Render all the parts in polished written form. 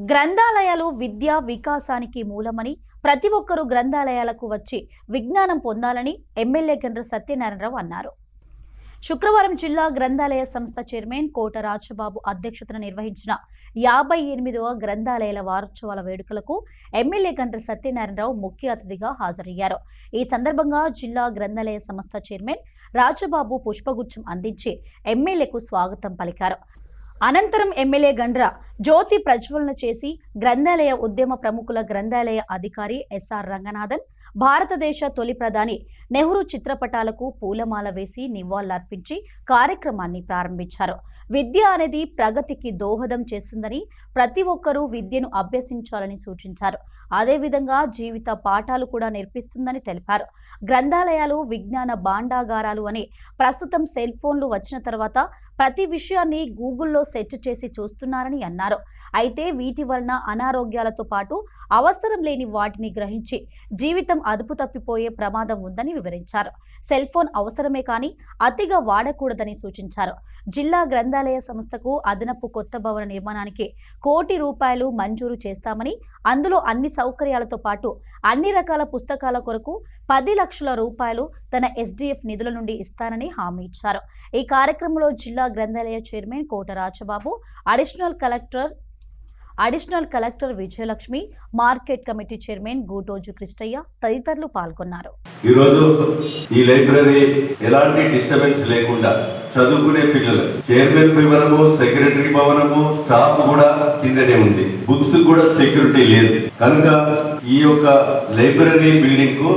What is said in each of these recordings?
గ్రంథాలయాలు విద్యా వికాసానికి మూలమని ప్రతి ఒక్కరూ గ్రంథాలయాలకు వచ్చి విజ్ఞానం పొందాలని ఎమ్మెల్యే గండ్ర సత్యనారాయణరావు అన్నారు. శుక్రవారం జిల్లా గ్రంథాలయ సంస్థ చైర్మన్ కోట రాజబాబు అధ్యక్షతన నిర్వహించిన 58వ గ్రంథాలయాల వారోత్సవాల వేడుకలకు ఎమ్మెల్యే గండ్ర సత్యనారాయణరావు ముఖ్య అతిథిగా హాజరయ్యారు. ఈ సందర్భంగా జిల్లా గ్రంథాలయ సంస్థ చైర్మన్ రాజబాబు పుష్పగుచ్చం అందించి ఎమ్మెల్యేకు స్వాగతం పలికారు. అనంతరం ఎమ్మెల్యే గండ్ర జ్యోతి ప్రజ్వలన చేసి గ్రంథాలయ ఉద్యమ ప్రముఖుల గ్రంథాలయ అధికారి ఎస్ఆర్ రంగనాథన్, భారతదేశ తొలి ప్రధాని నెహ్రూ చిత్రపటాలకు పూలమాల వేసి నివాళులర్పించి కార్యక్రమాన్ని ప్రారంభించారు. విద్య అనేది ప్రగతికి దోహదం చేస్తుందని, ప్రతి ఒక్కరూ విద్యను అభ్యసించాలని సూచించారు. అదేవిధంగా జీవిత పాఠాలు కూడా నేర్పిస్తుందని తెలిపారు. గ్రంథాలయాలు విజ్ఞాన భాండాగారాలు అని ప్రస్తుతం సెల్ ఫోన్లు వచ్చిన తర్వాత ప్రతి విషయాన్ని గూగుల్లో సెర్చ్ చేసి చూస్తున్నారని అన్నారు. అయితే వీటి వలన అనారోగ్యాలతో పాటు అవసరం లేని వాటిని గ్రహించి జీవితం అదుపు తప్పిపోయే ప్రమాదం ఉందని వివరించారు. సెల్ ఫోన్ అవసరమే కానీ అతిగా వాడకూడదని సూచించారు. జిల్లా గ్రంథాలయ సంస్థకు అదనపు కొత్త భవన నిర్మాణానికి ₹1 కోటి మంజూరు చేస్తామని, అందులో అన్ని సౌకర్యాలతో పాటు అన్ని రకాల పుస్తకాల కొరకు ₹10 లక్షల తన SDF నిధుల నుండి ఇస్తానని హామీ ఇచ్చారు. ఈ కార్యక్రమంలో జిల్లా గ్రంథాలయ chairman Kota Rajababu, additional collector Vijayalakshmi, market committee chairman Gootoju Krishnaiah తదితరులు పాల్గొన్నారు. ఈరోజు ఈ లైబ్రరీ ఎలాంటి డిస్టర్బెన్స్ లేకుండా చదువుకునే పిల్లలు, చైర్మన్ భవనము, సెక్రటరీ భవనము, స్టాఫ్ కూడా కిందనే ఉంది. బుక్స్ కూడా సెక్యూరిటీ లేదు. కనుక ఈ యొక్క లైబ్రరీ బిల్డింగ్ కు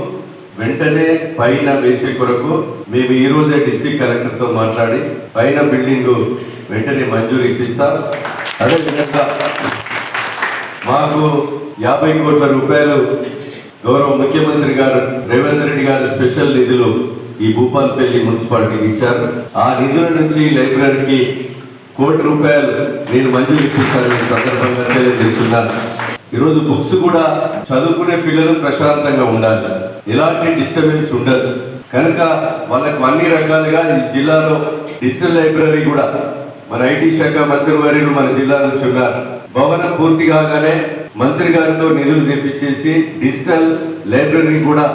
వెంటనే పైన వేసే కొరకు మేము ఈ రోజే డిస్ట్రిక్ట్ కలెక్టర్ తో మాట్లాడి పైన బిల్డింగ్ వెంటనే మంజూరు ఇప్పిస్తాం. అదేవిధంగా మాకు ₹50 కోట్ల గౌరవ ముఖ్యమంత్రి గారు రేవంత్ రెడ్డి గారు స్పెషల్ నిధులు ఈ భూపాల్పల్లి మున్సిపాలిటీకి ఇచ్చారు. ఆ నిధుల నుంచి లైబ్రరీకి ₹1 కోటి నేను మంజూరు ఇప్పిస్తానని సందర్భంగా తెలియజేస్తున్నాను. ఈరోజు బుక్స్ కూడా చదువుకునే పిల్లలు ప్రశాంతంగా ఉండాలి, ఎలాంటి డిస్టర్బెన్స్ ఉండదు. కనుక వాళ్ళకు అన్ని రకాలుగా ఈ జిల్లాలో డిజిటల్ లైబ్రరీ కూడా మన IT శాఖ మంత్రి వర్యులు మన జిల్లా నుంచి ఉన్నారు. భవనం పూర్తి కాగానే మంత్రి గారితో నిధులు తెప్పించేసి డిజిటల్ లైబ్రరీ కూడా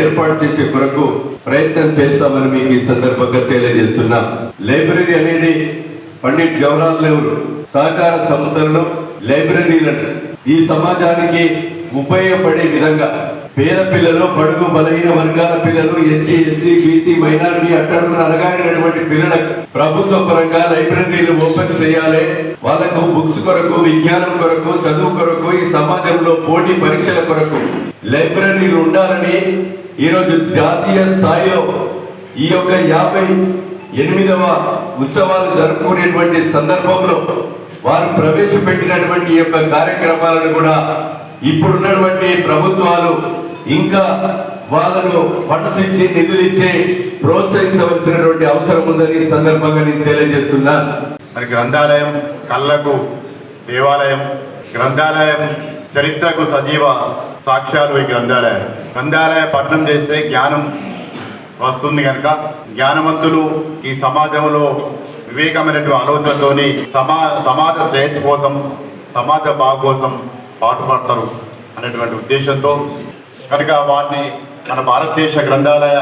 ఏర్పాటు చేసే కొరకు ప్రయత్నం చేస్తామని మీకు ఈ సందర్భంగా తెలియజేస్తున్నాం. లైబ్రరీ అనేది పండిట్ జవహర్లాల్ నెహ్రూ సహకార సంస్థలను, లైబ్రరీలను ఈ సమాజానికి ఉపయోగపడే విధంగా పేద పిల్లలు, బడుగు బలహీన వర్గాల పిల్లలు, SC, ST, BC, మైనారిటీ, అట్టడుగున అనగారినటువంటి పిల్లలకు ప్రభుత్వ పరంగా లైబ్రరీలు ఓపెన్ చేయాలి. వాళ్ళకు బుక్స్ కొరకు, విజ్ఞానం కొరకు, చదువు కొరకు, ఈ సమాజంలో పోటీ పరీక్షల కొరకు లైబ్రరీలు ఉండాలని ఈరోజు జాతీయ స్థాయిలో ఈ యొక్క 58వ ఉత్సవాలు జరుపుకునేటువంటి సందర్భంలో వారు ప్రవేశపెట్టినటువంటి ఈ యొక్క కార్యక్రమాలను కూడా ఇప్పుడున్నటువంటి ప్రభుత్వాలు ఇంకా వాళ్ళను ఫండ్స్ ఇచ్చి, నిధులు ఇచ్చి ప్రోత్సహించవలసినటువంటి అవసరం ఉందని సందర్భంగా నేను తెలియజేస్తున్నాను. మరి గ్రంథాలయం కళ్ళకు దేవాలయం, గ్రంథాలయం చరిత్రకు సజీవ సాక్ష్యాలు. ఈ గ్రంథాలయ పఠనం చేస్తే జ్ఞానం వస్తుంది. కనుక జ్ఞానవంతులు ఈ సమాజంలో వివేకమైనటువంటి ఆలోచనతోని సమాజ శ్రేయస్సు కోసం, సమాజ బాగు కోసం పాటుపడతారు అనేటువంటి ఉద్దేశంతో కనుక వారిని మన భారతదేశ గ్రంథాలయ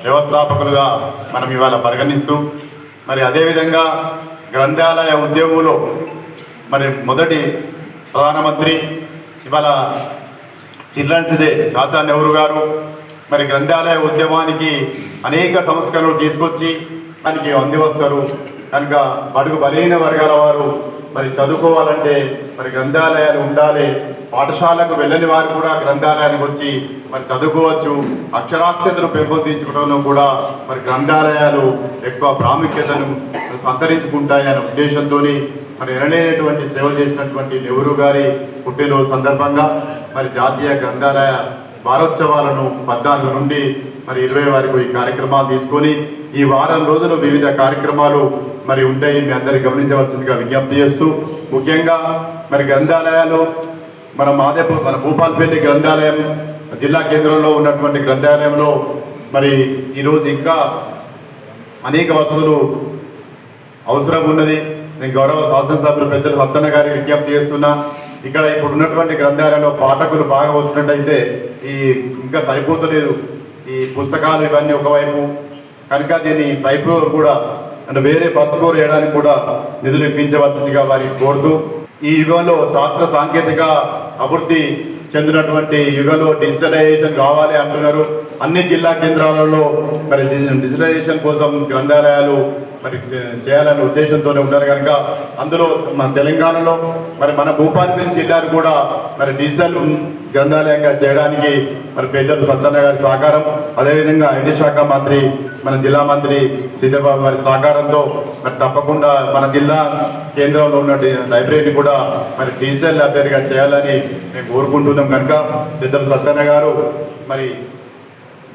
వ్యవస్థాపకులుగా మనం ఇవాళ పరిగణిస్తూ, మరి అదేవిధంగా గ్రంథాలయ ఉద్యమంలో మరి మొదటి ప్రధానమంత్రి ఇవాళ చిల్డ్రన్స్ డే చాచా నెహ్రూ గారు మరి గ్రంథాలయ ఉద్యమానికి అనేక సంస్కరణలు తీసుకొచ్చి దానికి అందివస్తారు. కనుక బడుగు బలహీన వర్గాల వారు మరి చదువుకోవాలంటే మరి గ్రంథాలయాలు ఉండాలి. పాఠశాలకు వెళ్ళని వారు కూడా గ్రంథాలయానికి వచ్చి మరి చదువుకోవచ్చు. అక్షరాస్యతను పెంపొందించుకోవడంలో కూడా మరి గ్రంథాలయాలు ఎక్కువ ప్రాముఖ్యతను సంతరించుకుంటాయనే ఉద్దేశంతో మరి ఎనలేనటువంటి సేవ చేసినటువంటి నెహ్రూ గారి పుట్టినరోజు సందర్భంగా మరి జాతీయ గ్రంథాలయ వారోత్సవాలను 14 నుండి మరి 20 వరకు ఈ కార్యక్రమాలు తీసుకొని ఈ వారం రోజులు వివిధ కార్యక్రమాలు మరి ఉంటాయి. మీ అందరికీ గమనించవలసిందిగా విజ్ఞప్తి చేస్తూ, ముఖ్యంగా మరి గ్రంథాలయాలు మన భూపాల్పల్లి గ్రంథాలయం జిల్లా కేంద్రంలో ఉన్నటువంటి గ్రంథాలయంలో మరి ఈరోజు ఇంకా అనేక వసతులు అవసరం ఉన్నది. నేను గౌరవ శాసనసభ్యులు పెద్దలు సత్తన్న గారికి విజ్ఞప్తి చేస్తున్నా. ఇక్కడ ఇప్పుడు ఉన్నటువంటి గ్రంథాలయంలో పాఠకులు బాగా వచ్చినట్టయితే ఈ ఇంకా సరిపోతలేదు ఈ పుస్తకాలు ఇవన్నీ ఒకవైపు కనుక దీన్ని పైప్ కూడా అంటే వేరే ఫస్ట్ ఫ్లోర్ వేయడానికి కూడా నిధులు ఇప్పించవలసిందిగా వారికి కోరుతూ ఈ యుగంలో శాస్త్ర సాంకేతిక అభివృద్ధి చెందినటువంటి యుగంలో డిజిటలైజేషన్ కావాలి అంటున్నారు. అన్ని జిల్లా కేంద్రాలలో మరి డిజిటలైజేషన్ కోసం గ్రంథాలయాలు మరి చేయాలనే ఉద్దేశంతోనే ఉన్నారు కనుక అందులో మన తెలంగాణలో మరి మన భూపాలపల్లి జిల్లాను కూడా మరి డిజిటల్ గ్రంథాలయంగా చేయడానికి మరి పెద్దలు సత్తన్న గారి సహకారం, అదేవిధంగా ఐటీ శాఖ మంత్రి మన జిల్లా మంత్రి సీతాబాబు గారి సహకారంతో మరి తప్పకుండా మన జిల్లా కేంద్రంలో ఉన్న లైబ్రరీని కూడా మరి డిజిటల్ లైబ్రరీగా చేయాలని మేము కోరుకుంటున్నాం కనుక పెద్దలు సత్తన్న గారు మరి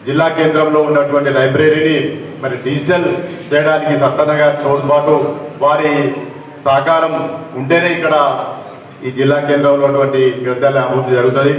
జిల్లా కేంద్రంలో ఉన్నటువంటి లైబ్రరీని మరి డిజిటల్ చేయడానికి సత్తన్న గారి తోడ్పాటు వారి సహకారం ఉంటేనే ఇక్కడ ఈ జిల్లా కేంద్రంలో ఉన్నటువంటి గ్రంథాలయ అభివృద్ధి జరుగుతుంది.